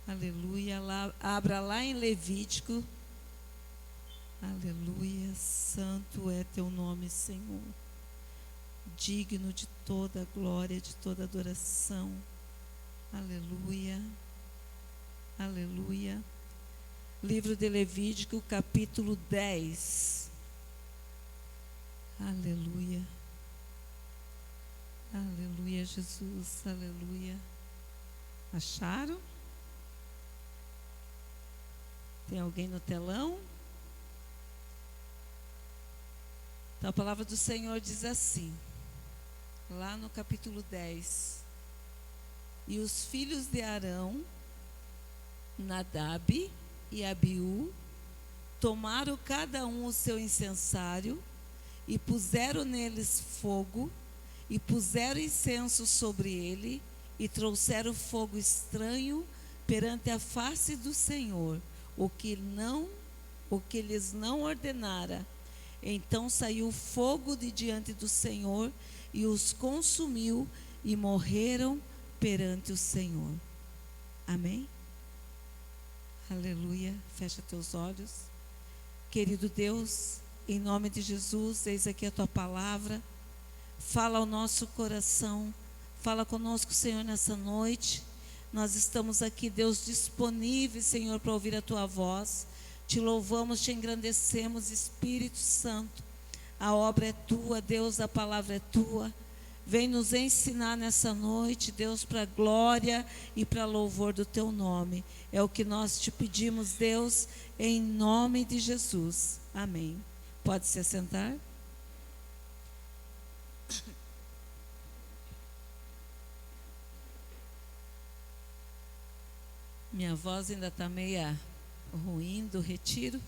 Aleluia. Abra lá em Levítico. Aleluia. Santo é teu nome, Senhor. Digno de toda a glória, de toda adoração. Aleluia. Aleluia. Livro de Levítico, capítulo 10. Aleluia. Aleluia, Jesus. Aleluia. Acharam? Tem alguém no telão? Então a palavra do Senhor diz assim, lá no capítulo 10. E os filhos de Arão, Nadab e Abiú, tomaram cada um o seu incensário e puseram neles fogo e puseram incenso sobre ele e trouxeram fogo estranho perante a face do Senhor, o que lhes não ordenara. Então saiu fogo de diante do Senhor e os consumiu e morreram perante o Senhor. Amém? Aleluia. Fecha teus olhos. Querido Deus, em nome de Jesus, eis aqui a tua palavra. Fala ao nosso coração. Fala conosco, Senhor, nessa noite. Nós estamos aqui, Deus, disponíveis, Senhor, para ouvir a tua voz. Te louvamos, te engrandecemos, Espírito Santo. A obra é tua, Deus, a palavra é tua. Vem nos ensinar nessa noite, Deus, para a glória e para louvor do teu nome. É o que nós te pedimos, Deus, em nome de Jesus. Amém. Pode se assentar? Minha voz ainda está meia ruim do retiro.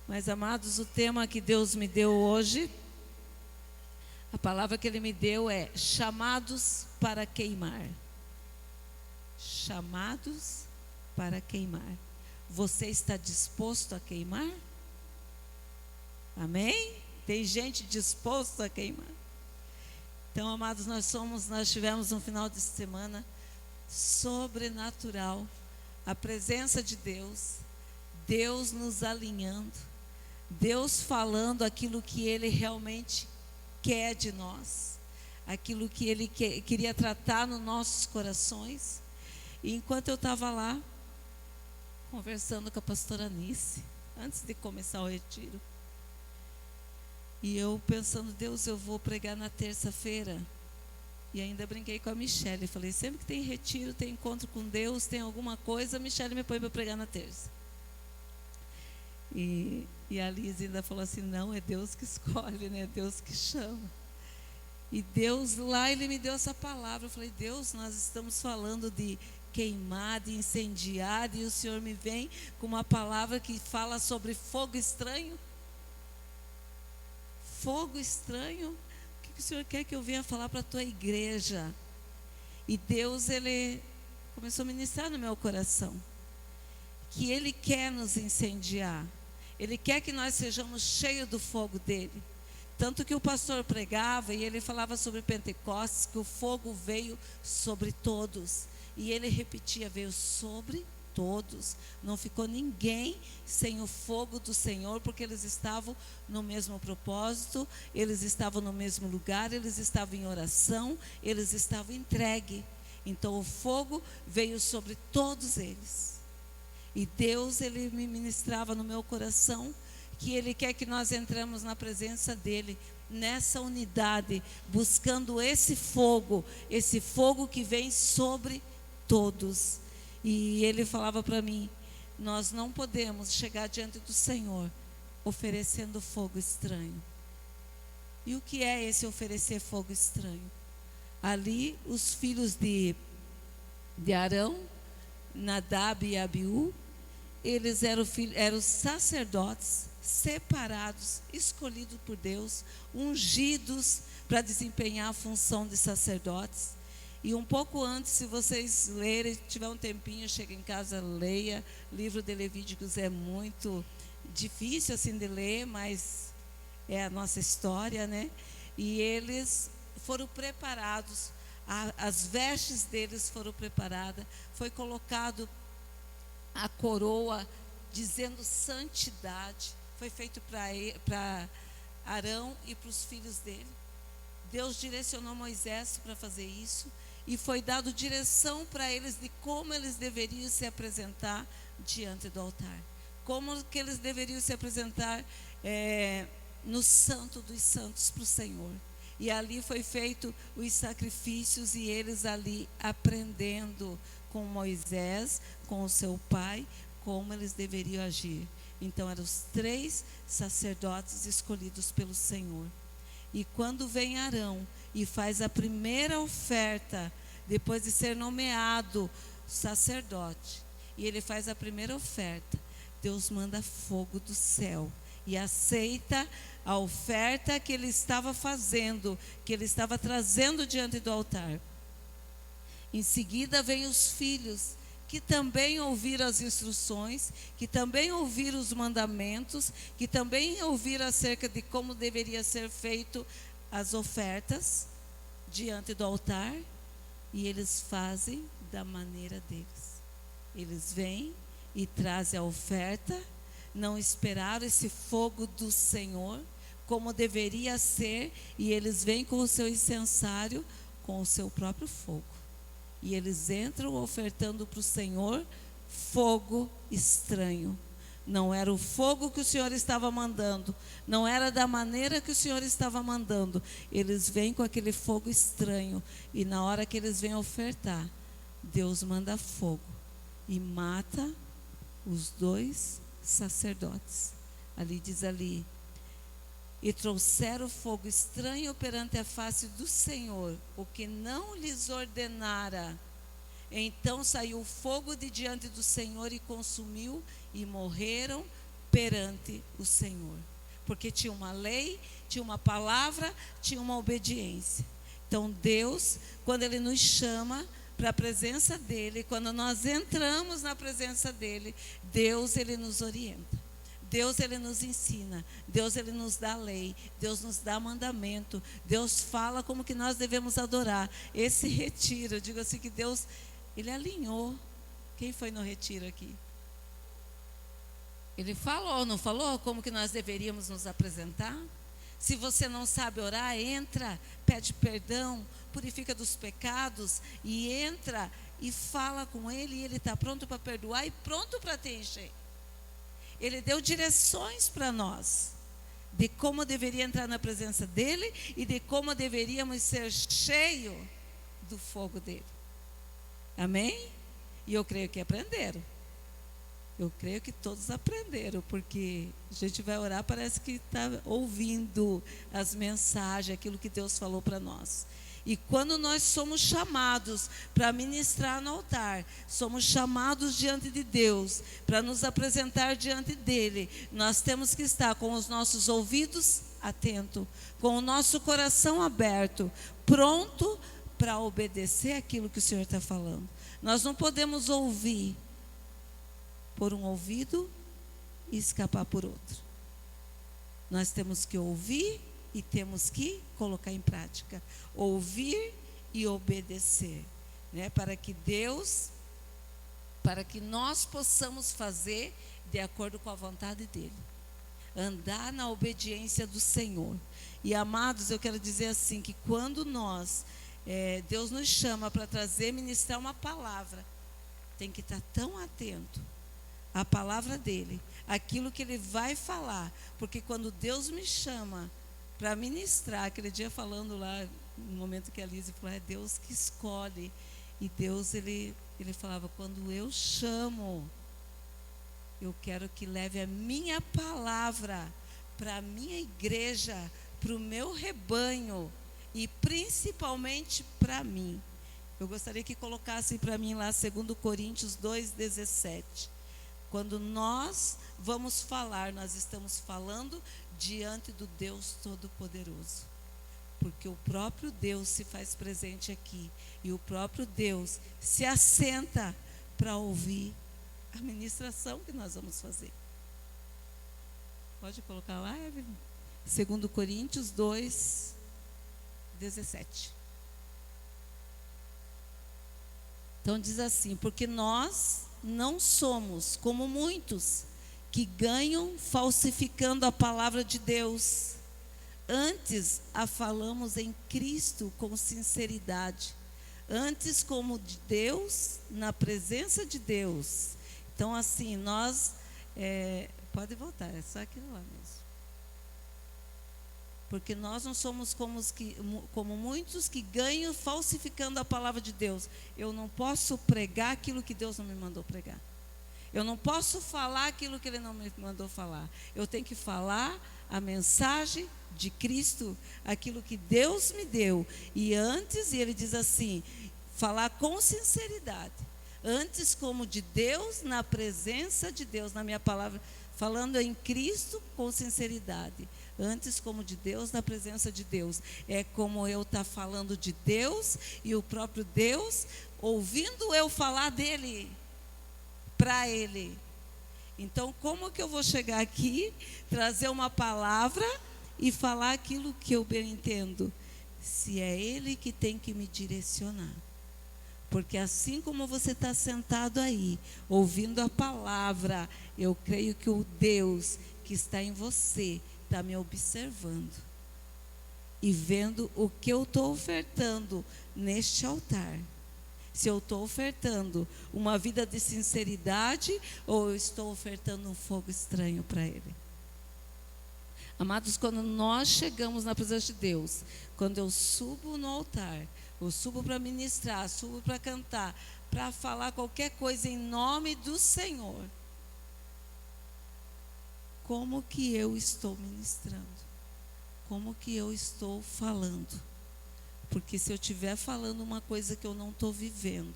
Mas, amados, o tema que Deus me deu hoje, a palavra que Ele me deu é chamados para queimar. Chamados para queimar. Você está disposto a queimar? Amém? Tem gente disposta a queimar. Então, amados, nós tivemos um final de semana sobrenatural. A presença de Deus, Deus nos alinhando, Deus falando aquilo que Ele realmente quer de nós, aquilo que Ele queria tratar nos nossos corações. E enquanto eu estava lá, conversando com a pastora Anice, antes de começar o retiro, e eu pensando, Deus, eu vou pregar na terça-feira. E ainda brinquei com a Michele, falei, sempre que tem retiro, tem encontro com Deus, tem alguma coisa, a Michele me põe para pregar na terça. E a Liz ainda falou assim, não, é Deus que escolhe, né? É Deus que chama. E Deus lá, Ele me deu essa palavra. Eu falei, Deus, nós estamos falando de queimar, de incendiar, e o Senhor me vem com uma palavra que fala sobre fogo estranho. Fogo estranho? O que o Senhor quer que eu venha falar para a tua igreja? E Deus, Ele começou a ministrar no meu coração que Ele quer nos incendiar. Ele quer que nós sejamos cheios do fogo dEle. Tanto que o pastor pregava e ele falava sobre Pentecostes, que o fogo veio sobre todos. E ele repetia, veio sobre todos. Não ficou ninguém sem o fogo do Senhor, porque eles estavam no mesmo propósito, eles estavam no mesmo lugar, eles estavam em oração, eles estavam entregues. Então o fogo veio sobre todos eles. E Deus, Ele me ministrava no meu coração que Ele quer que nós entremos na presença dEle, nessa unidade, buscando esse fogo que vem sobre todos. E Ele falava para mim, nós não podemos chegar diante do Senhor oferecendo fogo estranho. E o que é esse oferecer fogo estranho? Ali os filhos de Arão, Nadab e Abiú, eles eram sacerdotes separados, escolhidos por Deus, ungidos para desempenhar a função de sacerdotes. E um pouco antes, se vocês lerem, tiver um tempinho, chega em casa, leia. O livro de Levíticos é muito difícil assim de ler, mas é a nossa história, né? E eles foram preparados, as vestes deles foram preparadas, foi colocado a coroa, dizendo santidade. Foi feito para Arão e para os filhos dele. Deus direcionou Moisés para fazer isso, e foi dado direção para eles de como eles deveriam se apresentar diante do altar, como que eles deveriam se apresentar no Santo dos Santos para o Senhor. E ali foi feito os sacrifícios, e eles ali aprendendo com Moisés, com o seu pai, como eles deveriam agir. Então eram os 3 sacerdotes escolhidos pelo Senhor. E quando vem Arão e faz a primeira oferta, depois de ser nomeado sacerdote, e ele faz a primeira oferta, Deus manda fogo do céu e aceita a oferta que ele estava fazendo, que ele estava trazendo diante do altar. Em seguida vem os filhos, que também ouviram as instruções, que também ouviram os mandamentos, que também ouviram acerca de como deveria ser feito as ofertas diante do altar, e eles fazem da maneira deles. Eles vêm e trazem a oferta, não esperaram esse fogo do Senhor, como deveria ser, e eles vêm com o seu incensário, com o seu próprio fogo. E eles entram ofertando para o Senhor fogo estranho. Não era o fogo que o Senhor estava mandando, não era da maneira que o Senhor estava mandando. Eles vêm com aquele fogo estranho, e na hora que eles vêm ofertar, Deus manda fogo e mata os 2 sacerdotes. Ali diz ali: e trouxeram fogo estranho perante a face do Senhor, o que não lhes ordenara. Então saiu fogo de diante do Senhor e consumiu, e morreram perante o Senhor. Porque tinha uma lei, tinha uma palavra, tinha uma obediência. Então Deus, quando Ele nos chama para a presença dEle, quando nós entramos na presença dEle, Deus, Ele nos orienta. Deus, Ele nos ensina. Deus, Ele nos dá lei. Deus nos dá mandamento. Deus fala como que nós devemos adorar. Esse retiro, eu digo assim, que Deus, Ele alinhou. Quem foi no retiro aqui? Ele falou, não falou? Como que nós deveríamos nos apresentar? Se você não sabe orar, entra, pede perdão, purifica dos pecados, e entra e fala com Ele, e Ele está pronto para perdoar e pronto para te encher. Ele deu direções para nós, de como deveria entrar na presença dEle, e de como deveríamos ser cheios do fogo dEle. Amém? E eu creio que aprenderam. Eu creio que todos aprenderam, porque a gente vai orar, parece que está ouvindo as mensagens, aquilo que Deus falou para nós. E quando nós somos chamados para ministrar no altar, somos chamados diante de Deus, para nos apresentar diante dEle, nós temos que estar com os nossos ouvidos atentos, com o nosso coração aberto, pronto para obedecer aquilo que o Senhor está falando. Nós não podemos ouvir por um ouvido e escapar por outro. Nós temos que ouvir e temos que colocar em prática. Ouvir e obedecer, né? Para que nós possamos fazer de acordo com a vontade dEle. Andar na obediência do Senhor. E amados, eu quero dizer assim, que quando Deus nos chama para trazer, ministrar uma palavra, tem que estar tão atento à palavra dEle, aquilo que Ele vai falar, porque quando Deus me chama para ministrar, aquele dia falando lá, no momento que a Lise falou, é Deus que escolhe, e Deus, ele falava, quando eu chamo, eu quero que leve a minha palavra para a minha igreja, para o meu rebanho, e principalmente para mim. Eu gostaria que colocassem para mim lá 2 Coríntios 2,17. Quando nós vamos falar, nós estamos falando diante do Deus Todo-Poderoso. Porque o próprio Deus se faz presente aqui. E o próprio Deus se assenta para ouvir a ministração que nós vamos fazer. Pode colocar lá, Evelyn? 2 Coríntios 2,17. Então diz assim, porque nós não somos como muitos que ganham falsificando a palavra de Deus. Antes a falamos em Cristo com sinceridade, antes como de Deus, na presença de Deus. Então assim, nós, pode voltar, é só aquilo lá mesmo. Porque nós não somos como muitos que ganham falsificando a palavra de Deus. Eu não posso pregar aquilo que Deus não me mandou pregar. Eu não posso falar aquilo que Ele não me mandou falar. Eu tenho que falar a mensagem de Cristo, aquilo que Deus me deu. E Ele diz assim, falar com sinceridade. Antes como de Deus, na presença de Deus, na minha palavra, falando em Cristo com sinceridade. Antes como de Deus, na presença de Deus. É como eu estar falando de Deus e o próprio Deus ouvindo eu falar dele para Ele. Então, como que eu vou chegar aqui, trazer uma palavra e falar aquilo que eu bem entendo? Se é Ele que tem que me direcionar. Porque assim como você está sentado aí, ouvindo a palavra, eu creio que o Deus que está em você está me observando e vendo o que eu estou ofertando neste altar. Se eu estou ofertando uma vida de sinceridade ou eu estou ofertando um fogo estranho para Ele. Amados, quando nós chegamos na presença de Deus, quando eu subo no altar, eu subo para ministrar, subo para cantar, para falar qualquer coisa em nome do Senhor, como que eu estou ministrando? Como que eu estou falando? Porque se eu estiver falando uma coisa que eu não estou vivendo,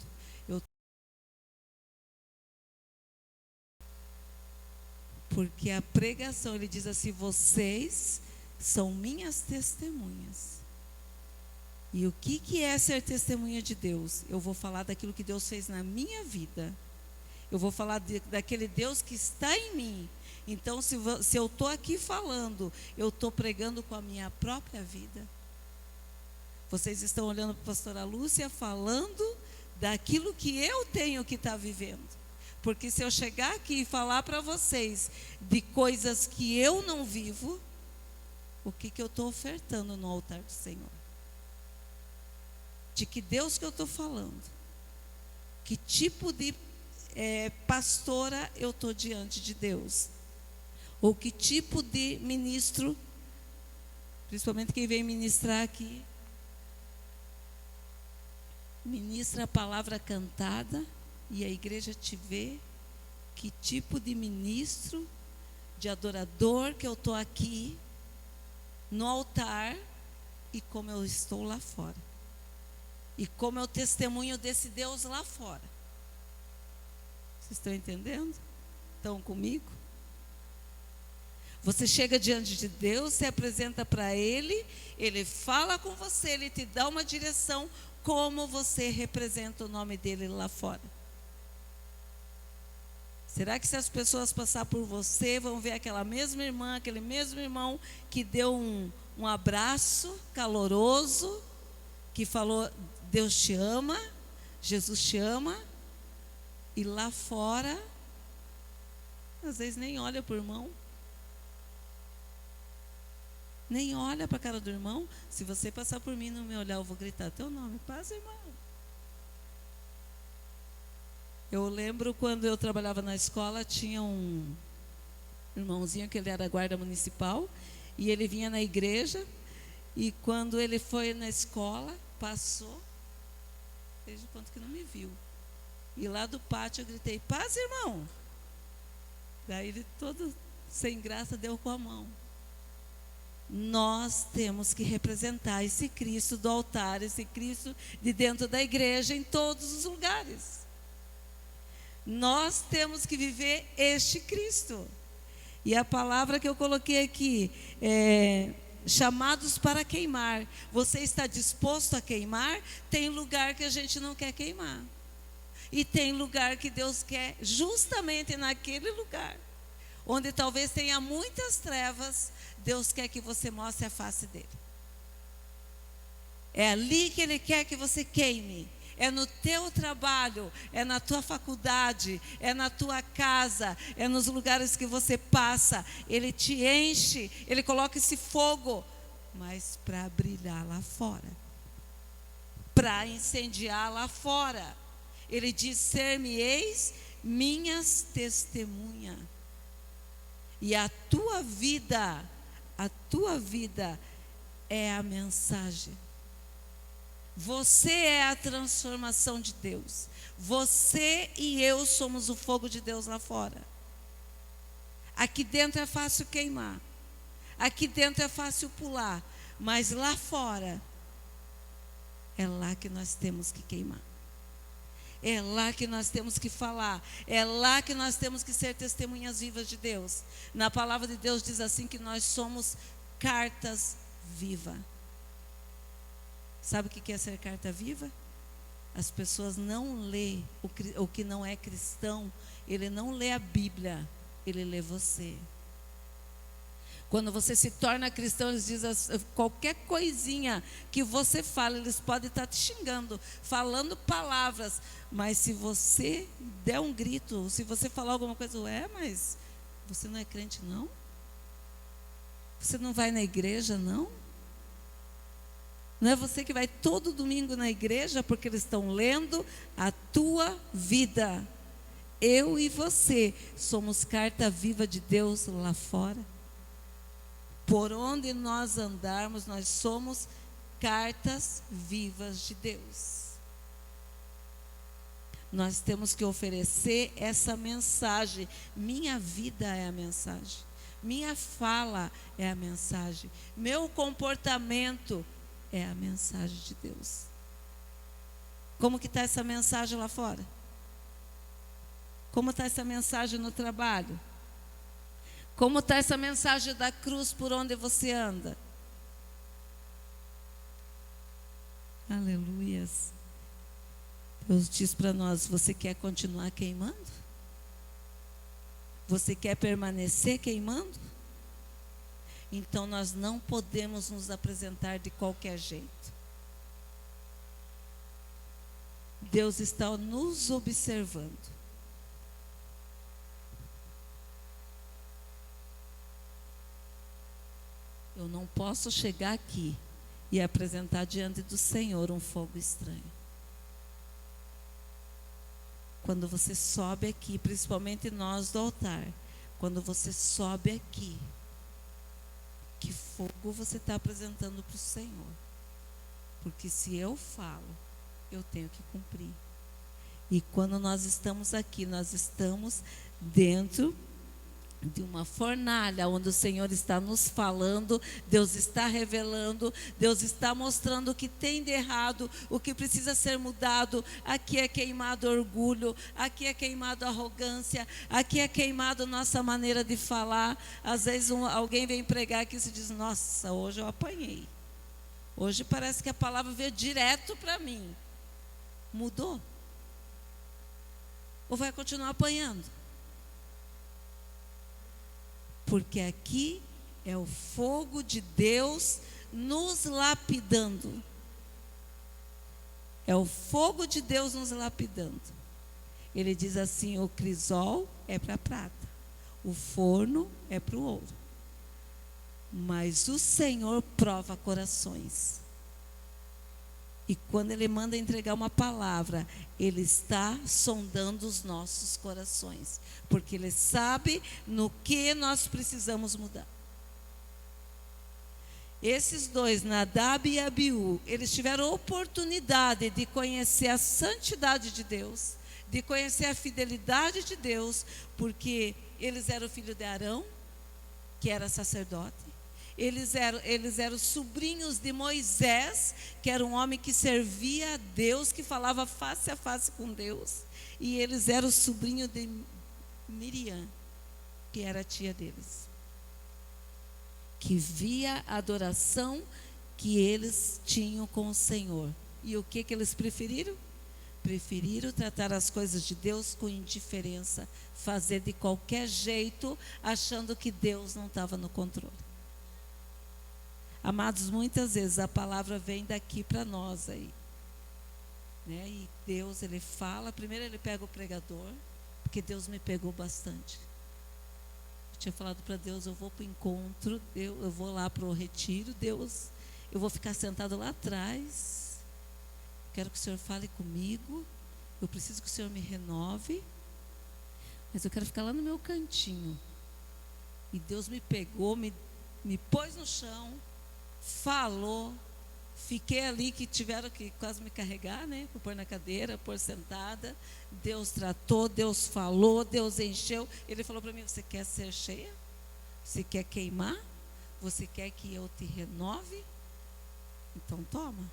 porque a pregação, ele diz assim, vocês são minhas testemunhas. E o que é ser testemunha de Deus? Eu vou falar daquilo que Deus fez na minha vida. Eu vou falar daquele Deus que está em mim. Então, se eu estou aqui falando, eu estou pregando com a minha própria vida. Vocês estão olhando para a pastora Lúcia falando daquilo que eu tenho que estar vivendo. Porque se eu chegar aqui e falar para vocês de coisas que eu não vivo, o que eu estou ofertando no altar do Senhor? De que Deus que eu estou falando? Que tipo de pastora eu estou diante de Deus? Ou que tipo de ministro, principalmente quem vem ministrar aqui, ministra a palavra cantada e a igreja te vê, que tipo de ministro, de adorador que eu estou aqui no altar e como eu estou lá fora. E como eu testemunho desse Deus lá fora. Vocês estão entendendo? Estão comigo? Você chega diante de Deus, se apresenta para Ele, Ele fala com você, Ele te dá uma direção, como você representa o nome dEle lá fora. Será que se as pessoas passar por você, vão ver aquela mesma irmã, aquele mesmo irmão que deu um abraço caloroso, que falou, Deus te ama, Jesus te ama, e lá fora, às vezes nem olha para o irmão, nem olha para a cara do irmão. Se você passar por mim e não me olhar, eu vou gritar teu nome, paz, irmão. Eu lembro quando eu trabalhava na escola, tinha um irmãozinho que ele era guarda municipal, e ele vinha na igreja, e quando ele foi na escola, passou, desde quanto que não me viu. E lá do pátio eu gritei, paz, irmão. Daí ele todo sem graça deu com a mão. Nós temos que representar esse Cristo do altar, esse Cristo de dentro da igreja, em todos os lugares. Nós temos que viver este Cristo. E a palavra que eu coloquei aqui é chamados para queimar. Você está disposto a queimar? Tem lugar que a gente não quer queimar. E tem lugar que Deus quer, justamente naquele lugar, onde talvez tenha muitas trevas, Deus quer que você mostre a face dele. É ali que Ele quer que você queime. é no teu trabalho, é na tua faculdade, é na tua casa, é nos lugares que você passa. Ele te enche, Ele coloca esse fogo, mas para brilhar lá fora, para incendiar lá fora. Ele diz: ser-me-eis minhas testemunhas. E a tua vida é a mensagem. Você é a transformação de Deus. Você e eu somos o fogo de Deus lá fora. Aqui dentro é fácil queimar. Aqui dentro é fácil pular. Mas lá fora, é lá que nós temos que queimar. É lá que nós temos que falar. É lá que nós temos que ser testemunhas vivas de Deus. Na palavra de Deus diz assim que nós somos cartas vivas. Sabe o que é ser carta viva? As pessoas não lêem, o que não é cristão, ele não lê a Bíblia, ele lê você. Quando você se torna cristão, eles dizem qualquer coisinha que você fala, eles podem estar te xingando, falando palavras, mas se você der um grito, se você falar alguma coisa, mas você não é crente não? Você não vai na igreja não? Não é você que vai todo domingo na igreja porque eles estão lendo a tua vida. Eu e você somos carta viva de Deus lá fora. Por onde nós andarmos, nós somos cartas vivas de Deus. Nós temos que oferecer essa mensagem. Minha vida é a mensagem. Minha fala é a mensagem. Meu comportamento é a mensagem de Deus. Como que está essa mensagem lá fora? Como está essa mensagem no trabalho? Como está essa mensagem da cruz por onde você anda? Aleluias. Deus diz para nós: você quer continuar queimando? Você quer permanecer queimando? Então nós não podemos nos apresentar de qualquer jeito. Deus está nos observando. Eu não posso chegar aqui e apresentar diante do Senhor um fogo estranho. Quando você sobe aqui, principalmente nós do altar, quando você sobe aqui, que fogo você está apresentando para o Senhor? Porque se eu falo, eu tenho que cumprir. E quando nós estamos aqui, nós estamos dentro de uma fornalha, onde o Senhor está nos falando, Deus está revelando, Deus está mostrando o que tem de errado, o que precisa ser mudado. Aqui é queimado orgulho, aqui é queimado arrogância, aqui é queimado nossa maneira de falar. Às vezes alguém vem pregar aqui e se diz: nossa, hoje eu apanhei, hoje parece que a palavra veio direto para mim. Mudou? Ou vai continuar apanhando? Porque aqui é o fogo de Deus nos lapidando. É o fogo de Deus nos lapidando. Ele diz assim: o crisol é para a prata, o forno é para o ouro. Mas o Senhor prova corações. E quando Ele manda entregar uma palavra, Ele está sondando os nossos corações. Porque Ele sabe no que nós precisamos mudar. Esses dois, Nadab e Abiú, eles tiveram oportunidade de conhecer a santidade de Deus, de conhecer a fidelidade de Deus, porque eles eram filhos de Arão, que era sacerdote. Eles eram sobrinhos de Moisés, que era um homem que servia a Deus, que falava face a face com Deus. E eles eram sobrinhos de Miriam, que era a tia deles, que via a adoração que eles tinham com o Senhor. E o que eles preferiram? Preferiram tratar as coisas de Deus com indiferença, fazer de qualquer jeito, achando que Deus não estava no controle. Amados, muitas vezes a palavra vem daqui para nós aí. né? E Deus, ele fala, primeiro ele pega o pregador, porque Deus me pegou bastante. Eu tinha falado para Deus, eu vou para o encontro, eu vou lá para o retiro, Deus, eu vou ficar sentado lá atrás, quero que o Senhor fale comigo, eu preciso que o Senhor me renove, mas eu quero ficar lá no meu cantinho. E Deus me pegou, me pôs no chão, falou, fiquei ali que tiveram que quase me carregar, né? Por pôr na cadeira, pôr sentada. Deus tratou, Deus falou, Deus encheu. Ele falou para mim, você quer ser cheia? Você quer queimar? Você quer que eu te renove? Então toma.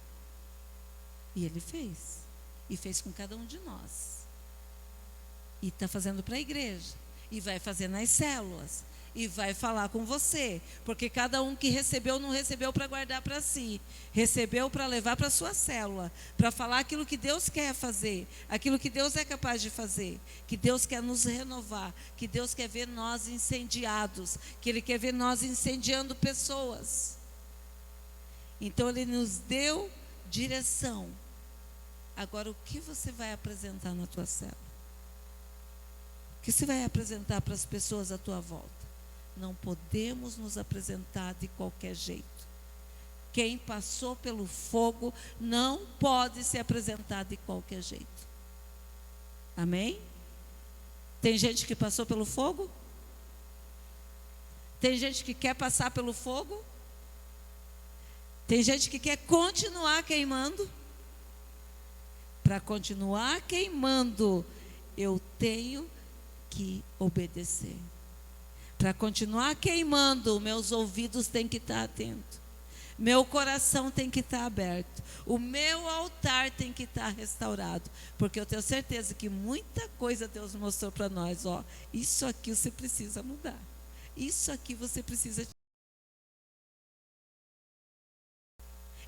E ele fez. E fez com cada um de nós. E está fazendo para a igreja. E vai fazer nas células. E vai falar com você, porque cada um que recebeu, não recebeu para guardar para si, recebeu para levar para a sua célula, para falar aquilo que Deus quer fazer, aquilo que Deus é capaz de fazer, que Deus quer nos renovar, que Deus quer ver nós incendiados, que Ele quer ver nós incendiando pessoas. Então Ele nos deu direção. Agora, o que você vai apresentar na tua célula? O que você vai apresentar para as pessoas à tua volta? Não podemos nos apresentar de qualquer jeito. Quem passou pelo fogo não pode se apresentar de qualquer jeito. Amém? Tem gente que passou pelo fogo? Tem gente que quer passar pelo fogo? Tem gente que quer continuar queimando? Para continuar queimando, eu tenho que obedecer. Para continuar queimando, meus ouvidos têm que estar atentos. Meu coração tem que estar aberto. O meu altar tem que estar restaurado. Porque eu tenho certeza que muita coisa Deus mostrou para nós. Ó, isso aqui você precisa mudar. Isso aqui você precisa.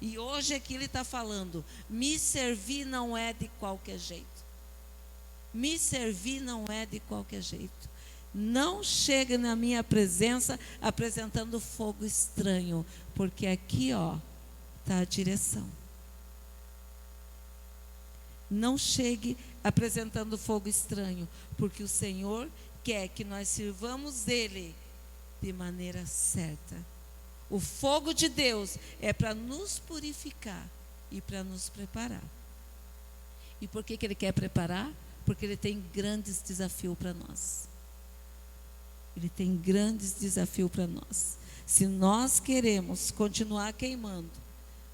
E hoje aqui Ele está falando, me servir não é de qualquer jeito. Me servir não é de qualquer jeito. Não chegue na minha presença apresentando fogo estranho, porque aqui, ó, está a direção. Não chegue apresentando fogo estranho, porque o Senhor quer que nós sirvamos Ele de maneira certa. O fogo de Deus é para nos purificar e para nos preparar. E por que Ele quer preparar? Porque Ele tem grandes desafios para nós. Ele tem grandes desafios para nós. Se nós queremos continuar queimando,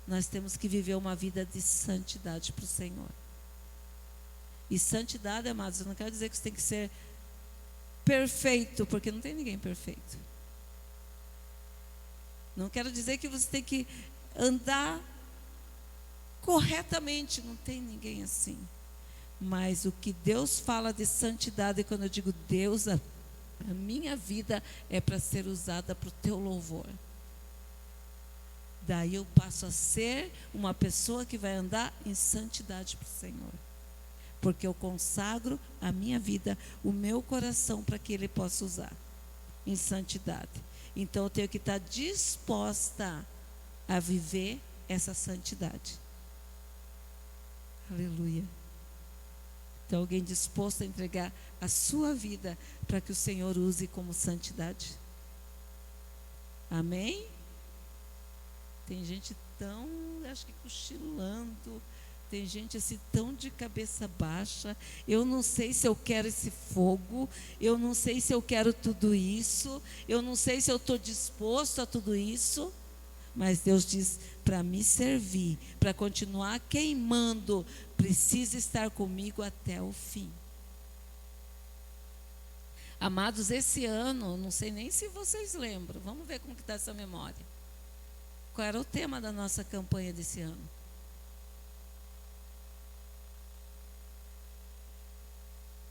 nós temos que viver uma vida de santidade para o Senhor. E santidade, amados, eu não quero dizer que você tem que ser perfeito, porque não tem ninguém perfeito. Não quero dizer que você tem que andar corretamente, não tem ninguém assim. Mas o que Deus fala de santidade, quando eu digo Deus, a minha vida é para ser usada para o teu louvor. Daí eu passo a ser uma pessoa que vai andar em santidade para o Senhor. Porque eu consagro a minha vida, o meu coração, para que Ele possa usar em santidade. Então eu tenho que estar disposta a viver essa santidade. Aleluia. Então alguém disposto a entregar a sua vida para que o Senhor use como santidade. Amém? Tem gente tão, acho que cochilando. Tem gente assim tão de cabeça baixa. Eu não sei se eu quero esse fogo. Eu não sei se eu quero tudo isso. Eu não sei se eu estou disposto a tudo isso. Mas Deus diz, para me servir, para continuar queimando, precisa estar comigo até o fim. Amados, esse ano, não sei nem se vocês lembram, vamos ver como que está essa memória. Qual era o tema da nossa campanha desse ano?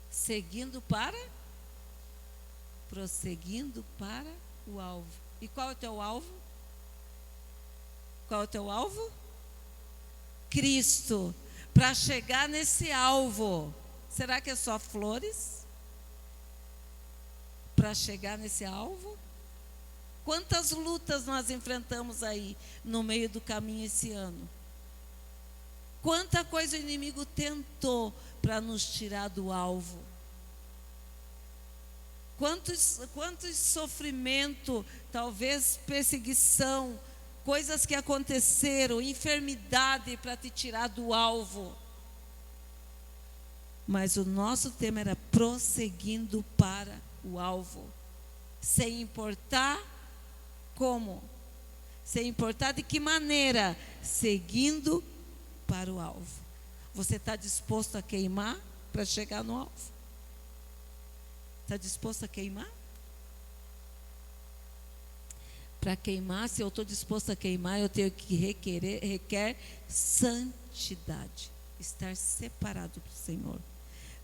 Prosseguindo para o alvo. E qual é o teu alvo? Qual é o teu alvo? Cristo. Para chegar nesse alvo, será que é só flores? Para chegar nesse alvo? Quantas lutas nós enfrentamos aí no meio do caminho esse ano? Quanta coisa o inimigo tentou para nos tirar do alvo. Quantos sofrimento, talvez perseguição, coisas que aconteceram, enfermidade para te tirar do alvo. Mas o nosso tema era prosseguindo para o alvo, sem importar como, sem importar de que maneira, seguindo para o alvo. Você está disposto a queimar para chegar no alvo? Está disposto a queimar? Para queimar, se eu estou disposto a queimar, eu tenho que requer santidade, estar separado do Senhor.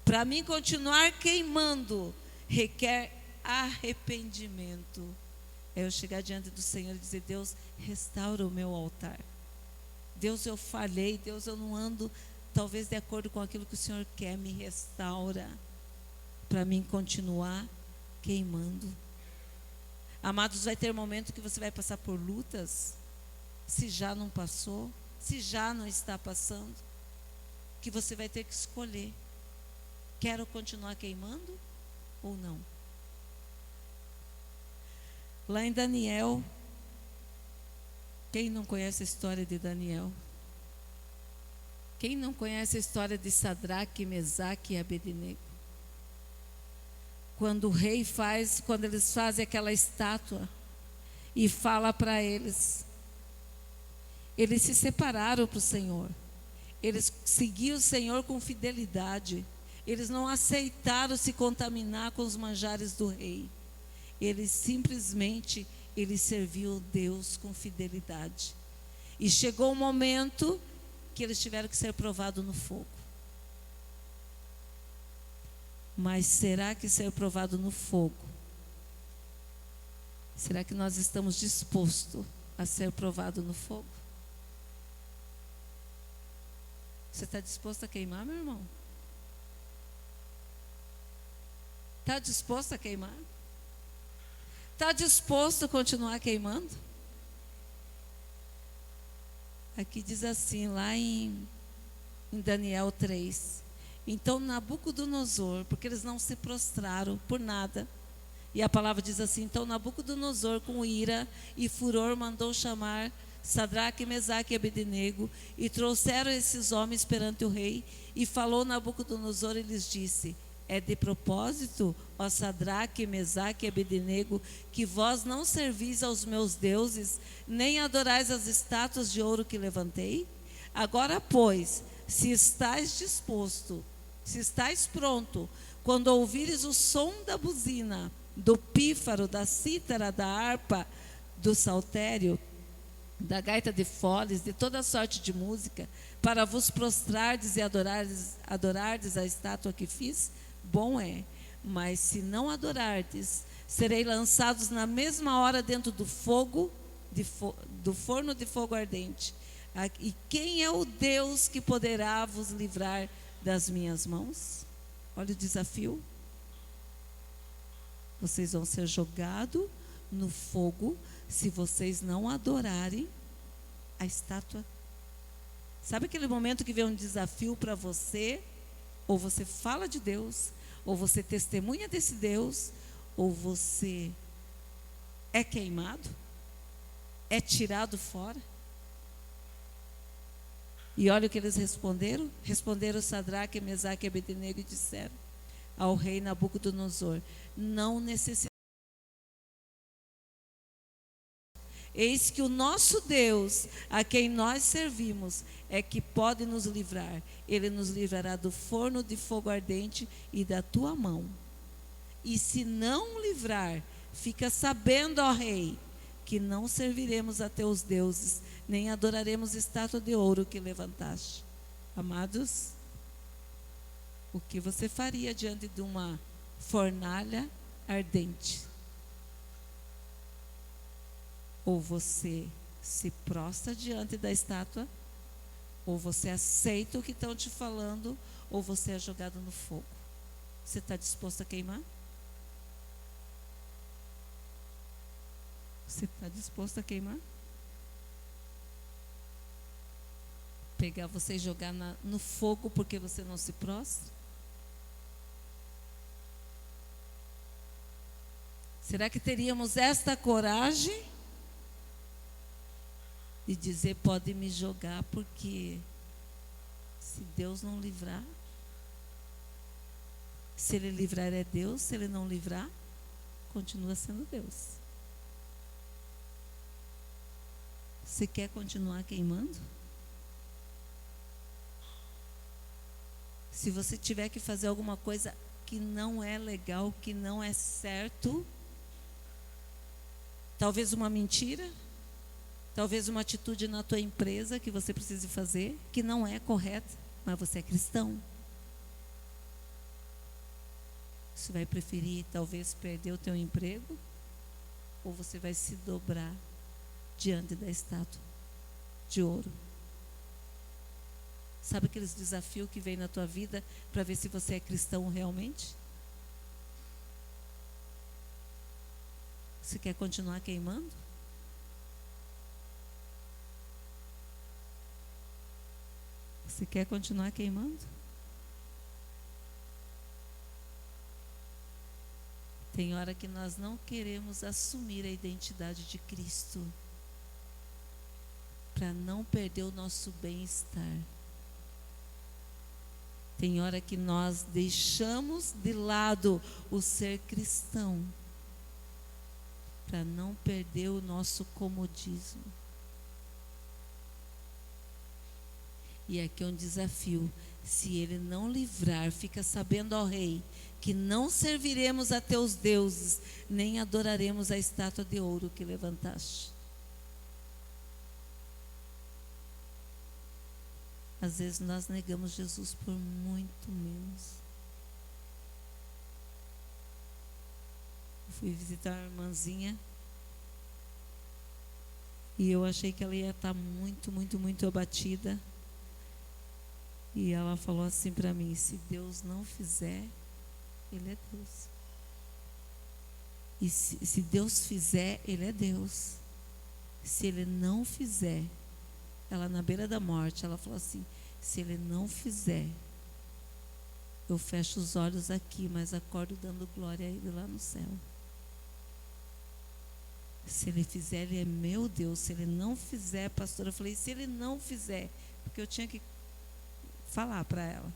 Para mim continuar queimando, requer arrependimento. É eu chegar diante do Senhor e dizer: Deus, restaura o meu altar. Deus, eu falhei. Deus, eu não ando talvez de acordo com aquilo que o Senhor quer. Me restaura, para mim continuar queimando. Amados, vai ter momento que você vai passar por lutas, se já não passou, se já não está passando, que você vai ter que escolher: quero continuar queimando ou não? Lá em Daniel, quem não conhece a história de Daniel? Quem não conhece a história de Sadraque, Mesaque e Abednego? Quando o rei quando eles fazem aquela estátua e fala para eles, eles se separaram para o Senhor. Eles seguiam o Senhor com fidelidade. Eles não aceitaram se contaminar com os manjares do rei. Eles simplesmente, serviam Deus com fidelidade. E chegou um momento que eles tiveram que ser provados no fogo. Mas será que ser provado no fogo, será que nós estamos dispostos a ser provado no fogo? Você está disposto a queimar, meu irmão? Está disposto a queimar? Está disposto a continuar queimando? Aqui diz assim, lá em Daniel 3. Então Nabucodonosor, porque eles não se prostraram por nada, e a palavra diz assim: então Nabucodonosor, com ira e furor, mandou chamar Sadraque, Mesaque e Abednego, e trouxeram esses homens perante o rei. E falou Nabucodonosor e lhes disse: é de propósito, ó Sadraque, Mesaque e Abednego, que vós não servis aos meus deuses, nem adorais as estátuas de ouro que levantei? Agora, pois, se estáis disposto, se estáis pronto, quando ouvires o som da buzina, do pífaro, da cítara, da harpa, do saltério, da gaita de foles, de toda sorte de música, para vos prostrardes e adorardes a estátua que fiz, bom é. Mas se não adorardes, serei lançados na mesma hora dentro do fogo, do forno de fogo ardente. E quem é o Deus que poderá vos livrar das minhas mãos? Olha o desafio. Vocês vão ser jogados no fogo se vocês não adorarem a estátua. Sabe aquele momento que vem um desafio para você? Ou você fala de Deus, ou você testemunha desse Deus, ou você é queimado, é tirado fora. E olha o que eles responderam. Responderam Sadraque, Mesaque e Abednego e disseram ao rei Nabucodonosor: não necessitamos. Eis que o nosso Deus, a quem nós servimos, é que pode nos livrar. Ele nos livrará do forno de fogo ardente e da tua mão. E se não livrar, fica sabendo, ó rei, que não serviremos a teus deuses, nem adoraremos estátua de ouro que levantaste. Amados, o que você faria diante de uma fornalha ardente? Ou você se prostra diante da estátua, ou você aceita o que estão te falando, ou você é jogado no fogo. Você está disposto a queimar? Você está disposto a queimar? pegar você e jogar no fogo porque você não se prostra? Será que teríamos esta coragem de dizer, pode me jogar, porque se Deus não livrar, se Ele livrar é Deus, se Ele não livrar, continua sendo Deus. Você quer continuar queimando? Se você tiver que fazer alguma coisa que não é legal, que não é certo, talvez uma mentira, talvez uma atitude na tua empresa que você precise fazer, que não é correta, mas você é cristão. Você vai preferir talvez perder o teu emprego, ou você vai se dobrar diante da estátua de ouro? Sabe aqueles desafios que vem na tua vida para ver se você é cristão realmente? Você quer continuar queimando? Você quer continuar queimando? Tem hora que nós não queremos assumir a identidade de Cristo para não perder o nosso bem-estar. Tem hora que nós deixamos de lado o ser cristão para não perder o nosso comodismo. E aqui é um desafio. Se Ele não livrar, fica sabendo, ó Rei, que não serviremos a teus deuses, nem adoraremos a estátua de ouro que levantaste. Às vezes nós negamos Jesus por muito menos. Eu fui visitar uma irmãzinha e eu achei que ela ia estar muito abatida. E ela falou assim para mim, se Deus não fizer, Ele é Deus. E se Deus fizer, Ele é Deus. Se Ele não fizer, ela na beira da morte, ela falou assim, se Ele não fizer, eu fecho os olhos aqui, mas acordo dando glória a Ele lá no céu. Se Ele fizer, Ele é meu Deus. Se Ele não fizer, pastora, eu falei, se Ele não fizer, porque eu tinha que falar para ela.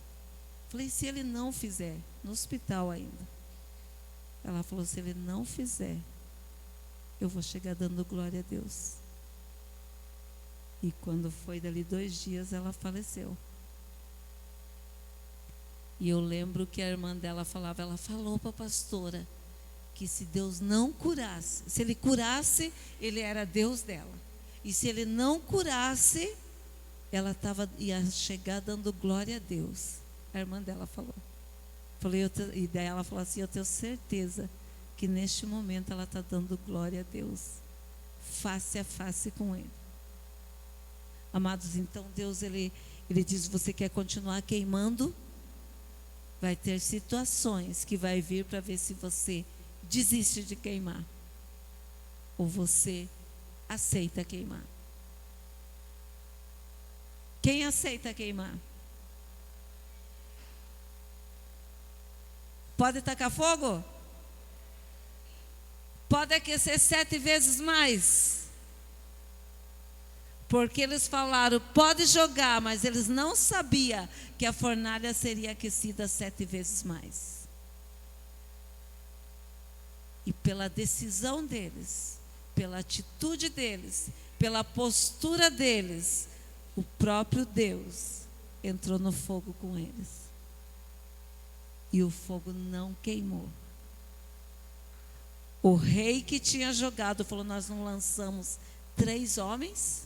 Falei, se Ele não fizer, no hospital ainda. Ela falou, se Ele não fizer, eu vou chegar dando glória a Deus. E quando foi dali 2 dias, ela faleceu. E eu lembro que a irmã dela falava, ela falou para a pastora, que se Deus não curasse, se Ele curasse, Ele era Deus dela. E se Ele não curasse, ela ia chegar dando glória a Deus. A irmã dela falou. E daí ela falou assim, eu tenho certeza que neste momento ela está dando glória a Deus, face a face com Ele. Amados, então Deus, Ele diz, você quer continuar queimando? Vai ter situações que vai vir para ver se você desiste de queimar, ou você aceita queimar. Quem aceita queimar? Pode tacar fogo? Pode aquecer 7 vezes mais? Porque eles falaram, pode jogar, mas eles não sabiam que a fornalha seria aquecida 7 vezes mais. E pela decisão deles, pela atitude deles, pela postura deles, o próprio Deus entrou no fogo com eles. E o fogo não queimou. O rei que tinha jogado falou, nós não lançamos 3 homens?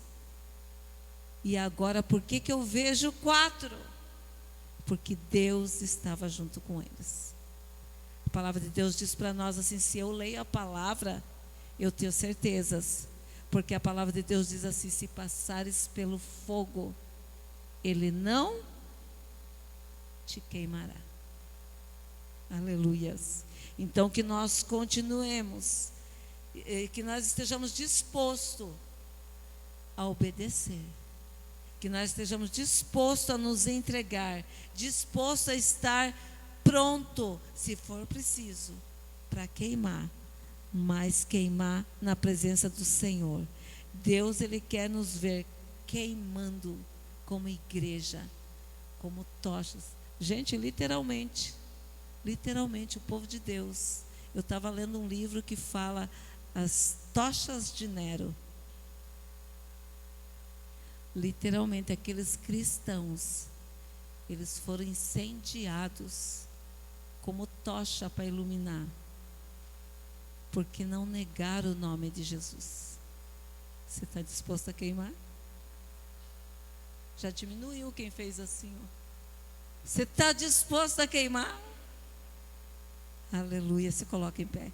E agora por que eu vejo 4? Porque Deus estava junto com eles. A palavra de Deus diz para nós assim, se eu leio a palavra, eu tenho certezas. Porque a palavra de Deus diz assim, se passares pelo fogo, ele não te queimará. Aleluias. Então que nós continuemos, que nós estejamos dispostos a obedecer. Que nós estejamos dispostos a nos entregar, dispostos a estar pronto, se for preciso, para queimar, mas queimar na presença do Senhor. Deus, Ele quer nos ver queimando como igreja, como tochas. Gente, literalmente, o povo de Deus. Eu estava lendo um livro que fala as tochas de Nero. Literalmente, aqueles cristãos, eles foram incendiados como tocha para iluminar, porque não negaram o nome de Jesus. Você está disposto a queimar? Já diminuiu quem fez assim, ó. Você está disposto a queimar? Aleluia, se coloca em pé.